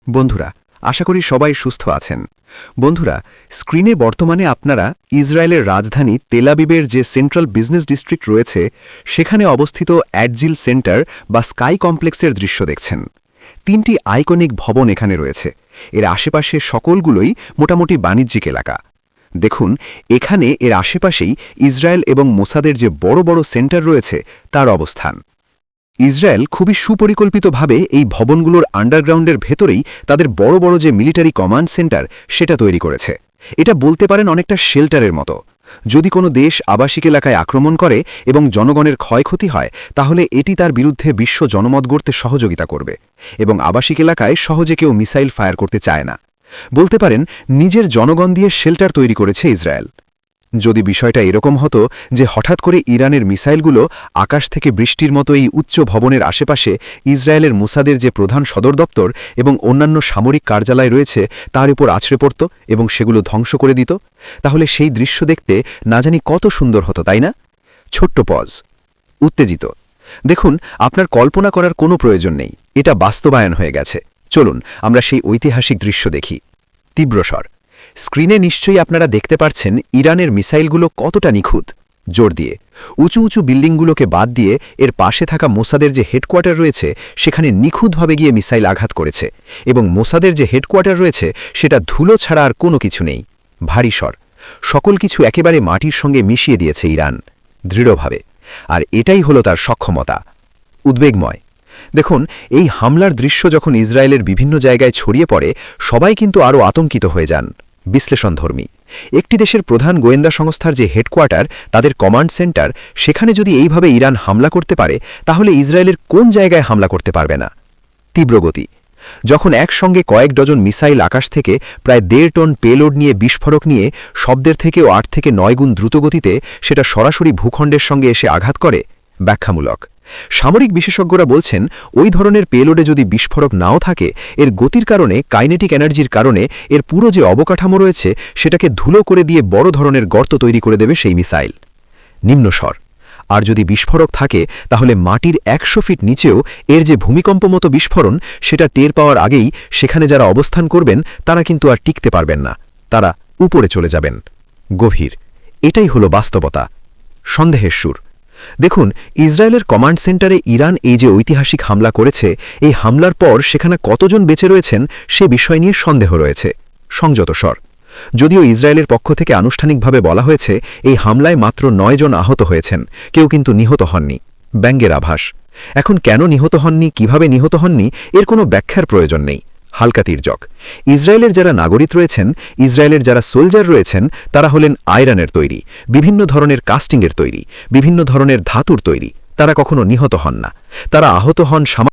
বন্ধুরা, আশা করি সবাই সুস্থ আছেন। বন্ধুরা, স্ক্রিনে বর্তমানে আপনারা ইসরায়েলের রাজধানী তেল আবিবের যে সেন্ট্রাল বিজনেস ডিস্ট্রিক্ট রয়েছে সেখানে অবস্থিত অ্যাডজিল সেন্টার বা স্কাই কমপ্লেক্সের দৃশ্য দেখছেন। 3টি আইকনিক ভবন এখানে রয়েছে। এর আশেপাশে সকলগুলোই মোটামুটি বাণিজ্যিক এলাকা। দেখুন, এখানে এর আশেপাশেই ইসরায়েল এবং মোসাদের যে বড় বড় সেন্টার রয়েছে তার অবস্থান। ইসরায়েল খুবই সুপরিকল্পিতভাবে এই ভবনগুলোর আন্ডারগ্রাউন্ডের ভেতরেই তাদের বড় বড় যে মিলিটারি কমান্ড সেন্টার সেটা তৈরি করেছে। এটা বলতে পারেন অনেকটা শেল্টারের মতো। যদি কোনো দেশ আবাসিক এলাকায় আক্রমণ করে এবং জনগণের ক্ষয়ক্ষতি হয়, তাহলে এটি তার বিরুদ্ধে বিশ্ব জনমত গড়তে সহযোগিতা করবে এবং আবাসিক এলাকায় সহজে কেউ মিসাইল ফায়ার করতে চায় না। বলতে পারেন নিজের জনগণ দিয়ে শেল্টার তৈরি করেছে ইসরায়েল। যদি বিষয়টা এরকম হতো যে হঠাৎ করে ইরানের মিসাইলগুলো আকাশ থেকে বৃষ্টির মতো এই উচ্চ ভবনের আশেপাশে ইসরায়েলের মোসাদের যে প্রধান সদর দপ্তর এবং অন্যান্য সামরিক কার্যালয় রয়েছে তার উপর আছড়ে পড়ত এবং সেগুলো ধ্বংস করে দিত, তাহলে সেই দৃশ্য দেখতে না জানি কত সুন্দর হতো, তাই না? ছোট্ট পজ। উত্তেজিত। দেখুন, আপনার কল্পনা করার কোনো প্রয়োজন নেই, এটা বাস্তবায়ন হয়ে গেছে। চলুন আমরা সেই ঐতিহাসিক দৃশ্য দেখি। তীব্রস্বর। স্ক্রিনে নিশ্চয়ই আপনারা দেখতে পাচ্ছেন ইরানের মিসাইলগুলো কতটা নিখুঁত। জোর দিয়ে উঁচু উঁচু বিল্ডিংগুলোকে বাদ দিয়ে এর পাশে থাকা মোসাদের যে হেডকোয়ার্টার রয়েছে সেখানে নিখুঁতভাবে গিয়ে মিসাইল আঘাত করেছে এবং মোসাদের যে হেডকোয়ার্টার রয়েছে সেটা ধুলো ছাড়া আর কোনো কিছু নেই। ভারী স্বর। সকল কিছু একেবারে মাটির সঙ্গে মিশিয়ে দিয়েছে ইরান, দৃঢ়ভাবে। আর এটাই হলো তার সক্ষমতা। উদ্বেগময়। দেখুন, এই হামলার দৃশ্য যখন ইসরায়েলের বিভিন্ন জায়গায় ছড়িয়ে পড়ে, সবাই কিন্তু আরও আতঙ্কিত হয়ে যান। বিশ্লেষণধর্মী। একটি দেশের প্রধান গোয়েন্দা সংস্থার যে হেডকোয়ার্টার, তাদের কমান্ড সেন্টার, সেখানে যদি এইভাবে ইরান হামলা করতে পারে, তাহলে ইসরায়েলের কোন জায়গায় হামলা করতে পারবে না? তীব্রগতি। যখন একসঙ্গে কয়েক ডজন মিসাইল আকাশ থেকে প্রায় 1.5 টন পেলোড নিয়ে বিস্ফোরক নিয়ে শব্দের থেকেও 8 থেকে 9 গুণ দ্রুতগতিতে সেটা সরাসরি ভূখণ্ডের সঙ্গে এসে আঘাত করে, ব্যাখ্যামূলক। সামরিক বিশেষজ্ঞরা বলছেন ওই ধরনের পেলোডে যদি বিস্ফোরক নাও থাকে, এর গতির কারণে, কাইনেটিক এনার্জির কারণে এর পুরো যে অবকাঠামো রয়েছে সেটাকে ধুলো করে দিয়ে বড় ধরনের গর্ত তৈরি করে দেবে সেই মিসাইল। নিম্নস্বর। আর যদি বিস্ফোরক থাকে তাহলে মাটির 100 ফিট নিচেও এর যে ভূমিকম্প মতো বিস্ফোরণ সেটা টের পাওয়ার আগেই সেখানে যারা অবস্থান করবেন তারা কিন্তু আর টিকতে পারবেন না, তারা উপরে চলে যাবেন। গভীর। এটাই হলো বাস্তবতা। সন্দেহের সুর। দেখুন, ইসরায়েলের কমান্ড সেন্টারে ইরান এই যে ঐতিহাসিক হামলা করেছে, এই হামলার পর সেখানে কতজন বেঁচে রয়েছেন সে বিষয় নিয়ে সন্দেহ রয়েছে। সংযত স্বর। যদিও ইসরায়েলের পক্ষ থেকে আনুষ্ঠানিকভাবে বলা হয়েছে এই হামলায় মাত্র 9 জন আহত হয়েছেন, কেউ কিন্তু নিহত হননি। ব্যঙ্গের আভাস। এখন কেন নিহত হননি, কিভাবে নিহত হননি, এর কোনো ব্যাখ্যার প্রয়োজন নেই। হালকা তির্যক। ইসরায়েলের যারা নাগরিক রয়েছেন, ইসরায়েলের যারা সোলজার রয়েছেন, তারা হলেন আয়রনের তৈরি, বিভিন্ন ধরনের কাস্টিংয়ের তৈরি, বিভিন্ন ধরনের ধাতুর তৈরি। তারা কখনো নিহত হন না, তারা আহত হন